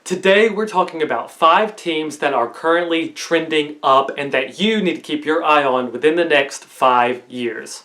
Today we're talking about 5 teams that are currently trending up and that you need to keep your eye on within the next 5 years.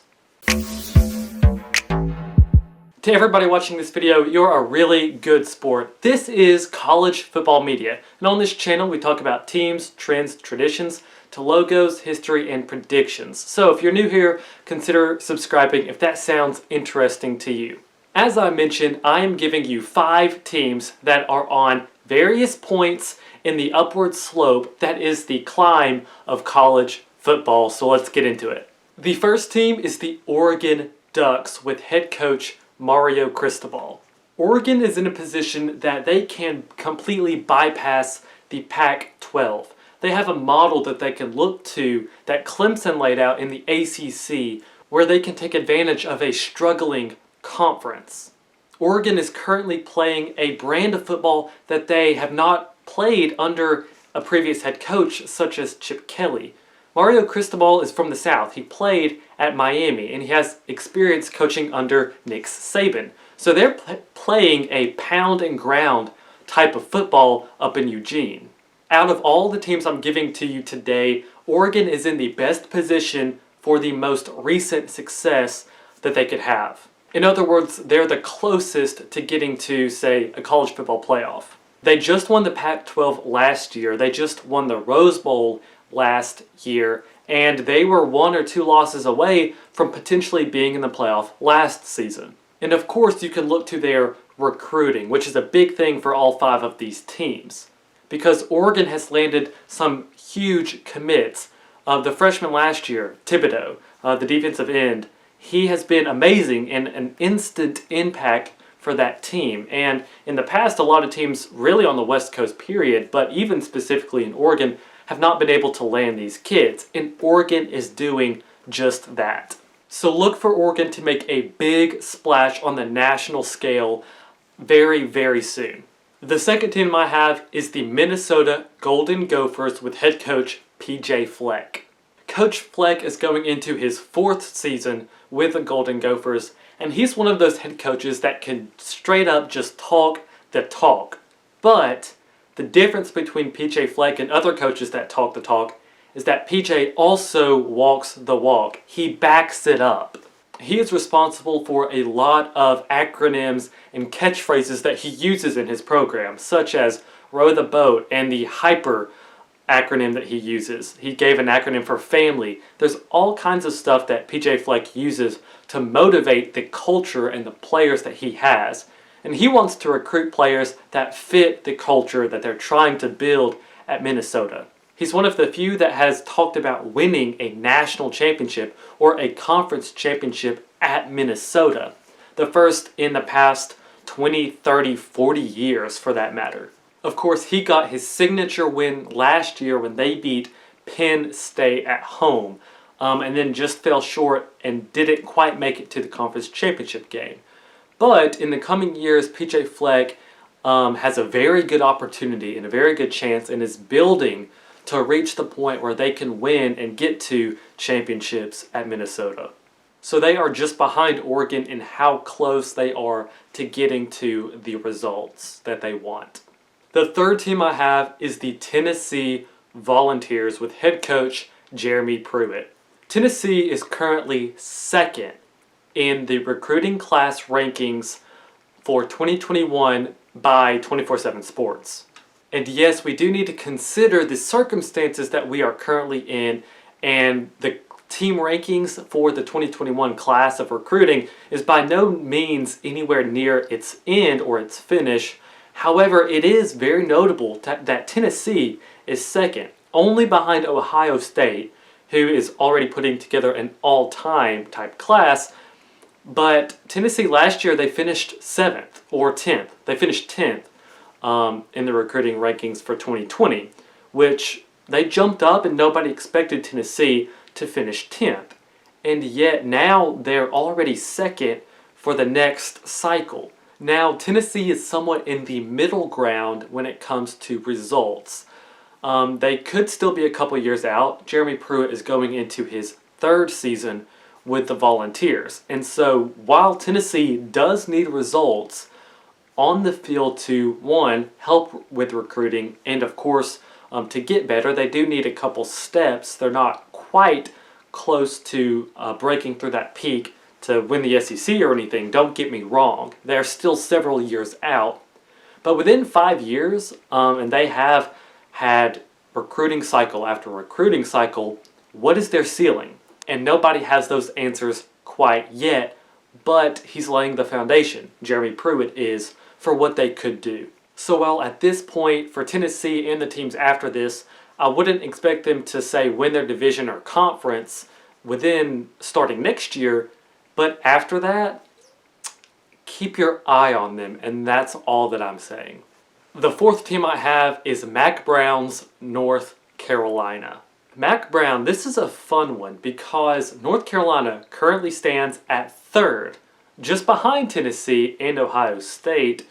To everybody watching this video, you're a really good sport. This is College Football Media, and on this channel we talk about teams, trends, traditions, to logos, history, and predictions. So if you're new here, consider subscribing if that sounds interesting to you. As I mentioned, I am giving you 5 teams that are on various points in the upward slope that is the climb of college football. So let's get into it. The first team is the Oregon Ducks with head coach Mario Cristobal. Oregon is in a position that they can completely bypass the Pac-12. They have a model that they can look to that Clemson laid out in the ACC, where they can take advantage of a struggling conference. Oregon is currently playing a brand of football that they have not played under a previous head coach such as Chip Kelly. Mario Cristobal is from the South. He played at Miami and he has experience coaching under Nick Saban. So they're playing a pound and ground type of football up in Eugene. Out of all the teams I'm giving to you today, Oregon is in the best position for the most recent success that they could have. In other words, they're the closest to getting to, say, a college football playoff. They just won the Pac-12 last year. They just won the Rose Bowl last year, and they were 1 or 2 losses away from potentially being in the playoff last season. And of course, you can look to their recruiting, which is a big thing for all 5 of these teams, because Oregon has landed some huge commits. The freshman last year, Thibodeau, the defensive end, he has been amazing and an instant impact for that team. And in the past, a lot of teams really on the West Coast period, but even specifically in Oregon, have not been able to land these kids. And Oregon is doing just that. So look for Oregon to make a big splash on the national scale very, very soon. The second team I have is the Minnesota Golden Gophers with head coach P.J. Fleck. Coach Fleck is going into his 4th season with the Golden Gophers, and he's one of those head coaches that can straight up just talk the talk. But the difference between P.J. Fleck and other coaches that talk the talk is that P.J. also walks the walk. He backs it up. He is responsible for a lot of acronyms and catchphrases that he uses in his program, such as row the boat and the hyper acronym that he uses. He gave an acronym for family. There's all kinds of stuff that PJ Fleck uses to motivate the culture and the players that he has. And he wants to recruit players that fit the culture that they're trying to build at Minnesota. He's one of the few that has talked about winning a national championship or a conference championship at Minnesota. The first in the past 20, 30, 40 years for that matter. Of course, he got his signature win last year when they beat Penn State at home, and then just fell short and didn't quite make it to the conference championship game. But in the coming years, PJ Fleck has a very good opportunity and a very good chance and is building to reach the point where they can win and get to championships at Minnesota. So they are just behind Oregon in how close they are to getting to the results that they want. The third team I have is the Tennessee Volunteers with head coach Jeremy Pruitt. Tennessee is currently 2nd in the recruiting class rankings for 2021 by 24/7 Sports. And yes, we do need to consider the circumstances that we are currently in, and the team rankings for the 2021 class of recruiting is by no means anywhere near its end or its finish. However, it is very notable that Tennessee is 2nd, only behind Ohio State, who is already putting together an all-time type class. But Tennessee last year, they finished 7th or 10th. They finished 10th in the recruiting rankings for 2020, which they jumped up and nobody expected Tennessee to finish 10th. And yet now they're already 2nd for the next cycle. Now, Tennessee is somewhat in the middle ground when it comes to results. They could still be a couple years out. Jeremy Pruitt is going into his 3rd season with the Volunteers. And so while Tennessee does need results, on the field to, one, help with recruiting, and of course, to get better. They do need a couple steps. They're not quite close to breaking through that peak to win the SEC or anything. Don't get me wrong. They're still several years out. But within 5 years, and they have had recruiting cycle after recruiting cycle, what is their ceiling? And nobody has those answers quite yet, but he's laying the foundation, Jeremy Pruitt is, for what they could do. So while at this point, for Tennessee and the teams after this, I wouldn't expect them to say win their division or conference within starting next year, but after that, keep your eye on them, and that's all that I'm saying. The fourth team I have is Mack Brown's North Carolina. Mack Brown, this is a fun one because North Carolina currently stands at third, just behind Tennessee and Ohio State,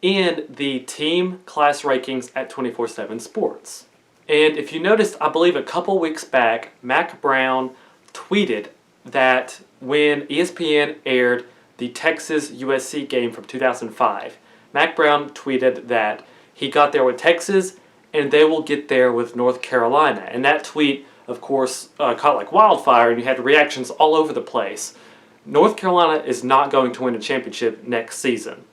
in the team class rankings at 24/7 Sports. And if you noticed, I believe a couple weeks back, Mack Brown tweeted that when ESPN aired the Texas USC game from 2005, Mack Brown tweeted that he got there with Texas and they will get there with North Carolina. And that tweet, of course, caught like wildfire, and you had reactions all over the place. North Carolina is not going to win a championship next season.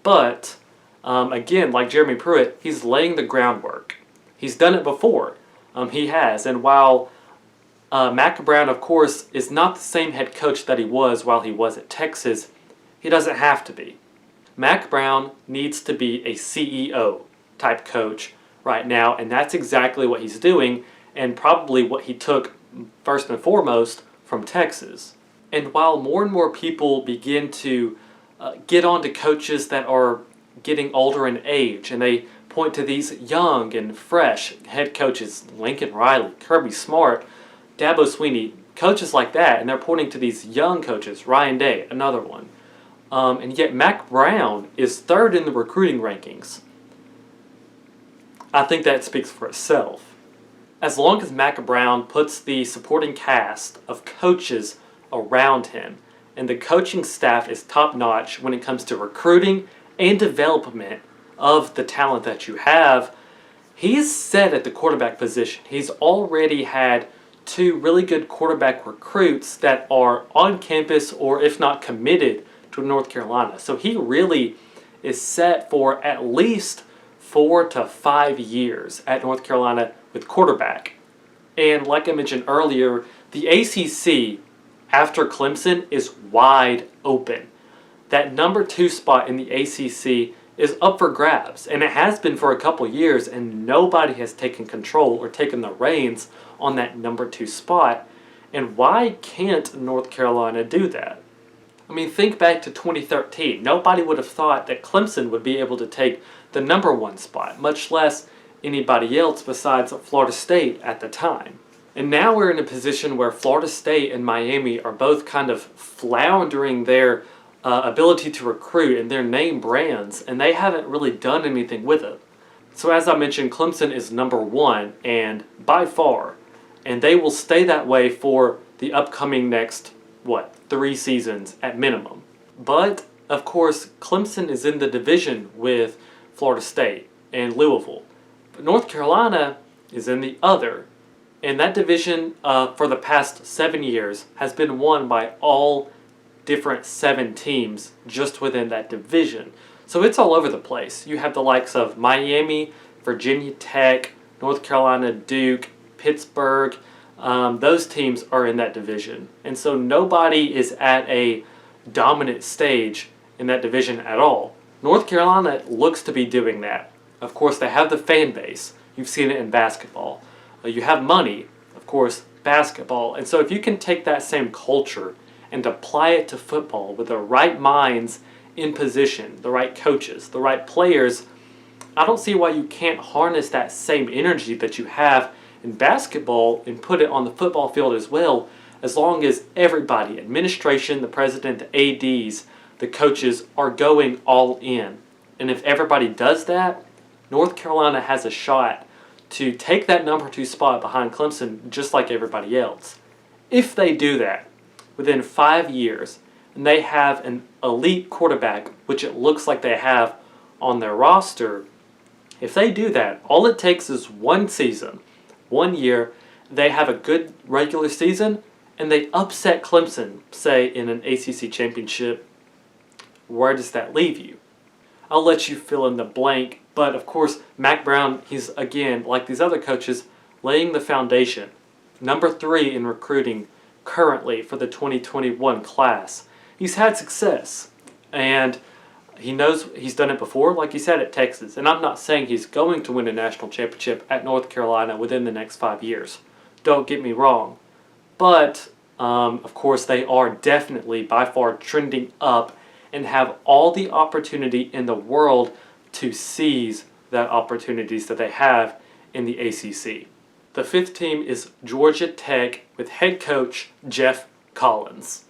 But, again, like Jeremy Pruitt, he's laying the groundwork. He's done it before. He has. And while Mack Brown, of course, is not the same head coach that he was while he was at Texas, he doesn't have to be. Mack Brown needs to be a CEO type coach right now, and that's exactly what he's doing, and probably what he took first and foremost from Texas. And while more and more people begin to get on to coaches that are getting older in age, and they point to these young and fresh head coaches, Lincoln Riley, Kirby Smart, Dabo Swinney, coaches like that, and they're pointing to these young coaches, Ryan Day, another one. And yet Mack Brown is third in the recruiting rankings. I think that speaks for itself. As long as Mack Brown puts the supporting cast of coaches around him, and the coaching staff is top-notch when it comes to recruiting and development of the talent that you have, he's set at the quarterback position. He's already had 2 really good quarterback recruits that are on campus or if not committed to North Carolina. So he really is set for at least 4 to 5 years at North Carolina with quarterback. And like I mentioned earlier, the ACC after Clemson is wide open. That number 2 spot in the ACC is up for grabs, and it has been for a couple years, and nobody has taken control or taken the reins on that number 2 spot. And why can't North Carolina do that? I mean, think back to 2013. Nobody would have thought that Clemson would be able to take the number 1 spot, much less anybody else besides Florida State at the time. And now we're in a position where Florida State and Miami are both kind of floundering their ability to recruit and their name brands, and they haven't really done anything with it. So as I mentioned, Clemson is number 1, and by far, and they will stay that way for the upcoming next, 3 seasons at minimum. But, of course, Clemson is in the division with Florida State and Louisville. But North Carolina is in the other. And that division for the past 7 years has been won by all different 7 teams just within that division. So it's all over the place. You have the likes of Miami, Virginia Tech, North Carolina, Duke, Pittsburgh. Those teams are in that division. And so nobody is at a dominant stage in that division at all. North Carolina looks to be doing that. Of course, they have the fan base. You've seen it in basketball. You have money, of course, basketball. And so if you can take that same culture and apply it to football with the right minds in position, the right coaches, the right players, I don't see why you can't harness that same energy that you have in basketball and put it on the football field as well, as long as everybody, administration, the president, the ADs, the coaches, are going all in. And if everybody does that, North Carolina has a shot to take that number 2 spot behind Clemson just like everybody else. If they do that, within 5 years, and they have an elite quarterback, which it looks like they have on their roster, if they do that, all it takes is one season, 1 year, they have a good regular season, and they upset Clemson, say in an ACC championship. Where does that leave you? I'll let you fill in the blank, but of course, Mack Brown, he's again, like these other coaches, laying the foundation. Number 3 in recruiting currently for the 2021 class. He's had success, and he knows he's done it before, like he said, at Texas. And I'm not saying he's going to win a national championship at North Carolina within the next 5 years. Don't get me wrong. But, of course, they are definitely by far trending up and have all the opportunity in the world to seize that opportunities that they have in the ACC. The 5th team is Georgia Tech with head coach Jeff Collins.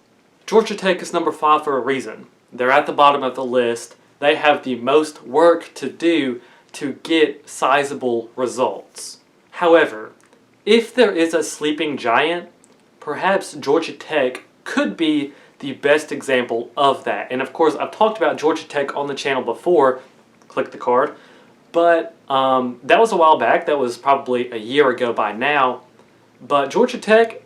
Georgia Tech is number 5 for a reason. They're at the bottom of the list. They have the most work to do to get sizable results. However, if there is a sleeping giant, perhaps Georgia Tech could be the best example of that. And of course, I've talked about Georgia Tech on the channel before. Click the card. But that was a while back. That was probably a year ago by now. But Georgia Tech,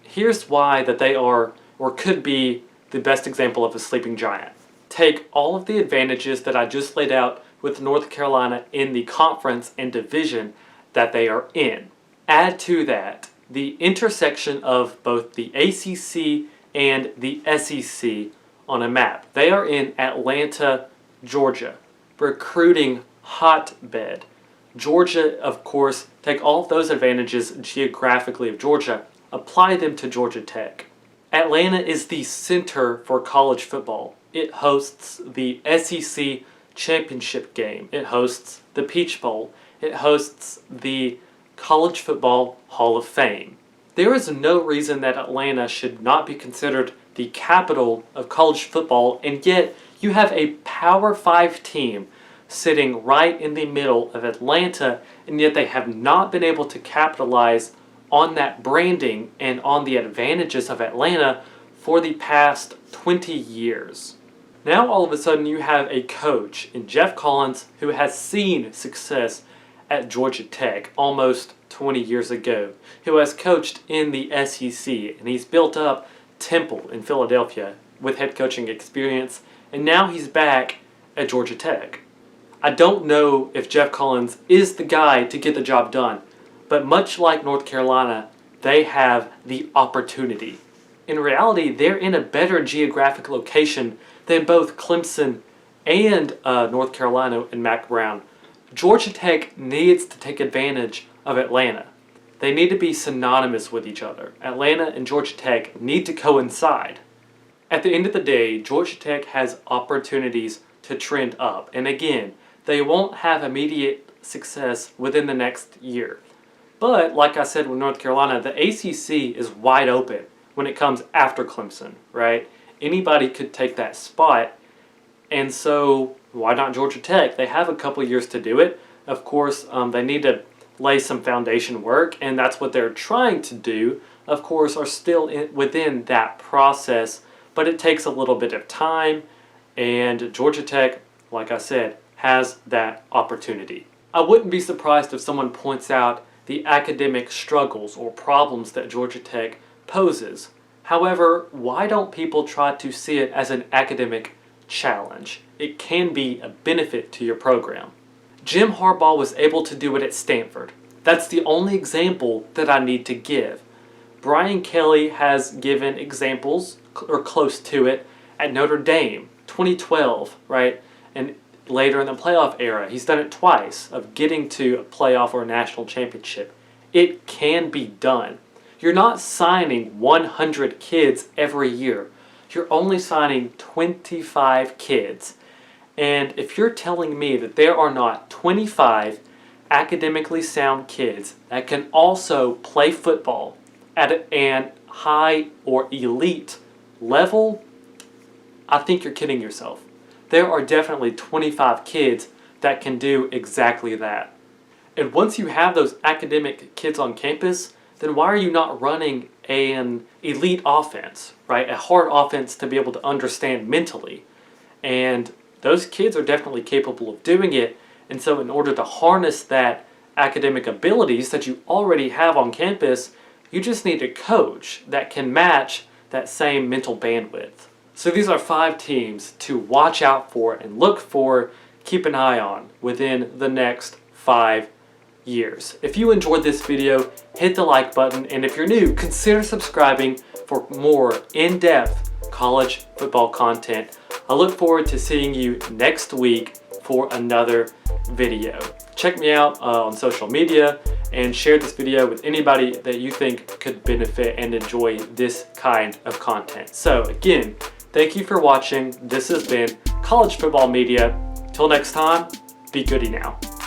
here's why that they are or could be the best example of a sleeping giant. Take all of the advantages that I just laid out with North Carolina in the conference and division that they are in. Add to that the intersection of both the ACC and the SEC on a map. They are in Atlanta, Georgia, recruiting hotbed. Georgia, of course, take all of those advantages geographically of Georgia, apply them to Georgia Tech. Atlanta is the center for college football. It hosts the SEC championship game. It hosts the Peach Bowl. It hosts the College Football Hall of Fame. There is no reason that Atlanta should not be considered the capital of college football, and yet you have a Power 5 team sitting right in the middle of Atlanta, and yet they have not been able to capitalize on that branding and on the advantages of Atlanta for the past 20 years. Now all of a sudden you have a coach in Jeff Collins who has seen success at Georgia Tech almost 20 years ago, who has coached in the SEC, and he's built up Temple in Philadelphia with head coaching experience, and now he's back at Georgia Tech. I don't know if Jeff Collins is the guy to get the job done, but much like North Carolina, they have the opportunity. In reality, they're in a better geographic location than both Clemson and North Carolina and Mack Brown. Georgia Tech needs to take advantage of Atlanta. They need to be synonymous with each other. Atlanta and Georgia Tech need to coincide. At the end of the day, Georgia Tech has opportunities to trend up. And again, they won't have immediate success within the next year. But, like I said with North Carolina, the ACC is wide open when it comes after Clemson, right? Anybody could take that spot. And so, why not Georgia Tech? They have a couple years to do it. Of course, they need to lay some foundation work, and that's what they're trying to do. Of course, are still within that process, but it takes a little bit of time, and Georgia Tech, like I said, has that opportunity. I wouldn't be surprised if someone points out the academic struggles or problems that Georgia Tech poses. However, why don't people try to see it as an academic challenge? It can be a benefit to your program. Jim Harbaugh was able to do it at Stanford. That's the only example that I need to give. Brian Kelly has given examples, or close to it, at Notre Dame, 2012, right? And later in the playoff era, he's done it twice, of getting to a playoff or a national championship. It can be done. You're not signing 100 kids every year. You're only signing 25 kids. And if you're telling me that there are not 25 academically sound kids that can also play football at an high or elite level, I think you're kidding yourself. There are definitely 25 kids that can do exactly that. And once you have those academic kids on campus, then why are you not running an elite offense, right? A hard offense to be able to understand mentally. And those kids are definitely capable of doing it. And so in order to harness that academic abilities that you already have on campus, you just need a coach that can match that same mental bandwidth. So these are 5 teams to watch out for and look for, keep an eye on within the next 5 years. If you enjoyed this video, hit the like button, and if you're new, consider subscribing for more in-depth college football content. I look forward to seeing you next week for another video. Check me out on social media and share this video with anybody that you think could benefit and enjoy this kind of content. So again, thank you for watching. This has been College Football Media. Till next time, be goody now.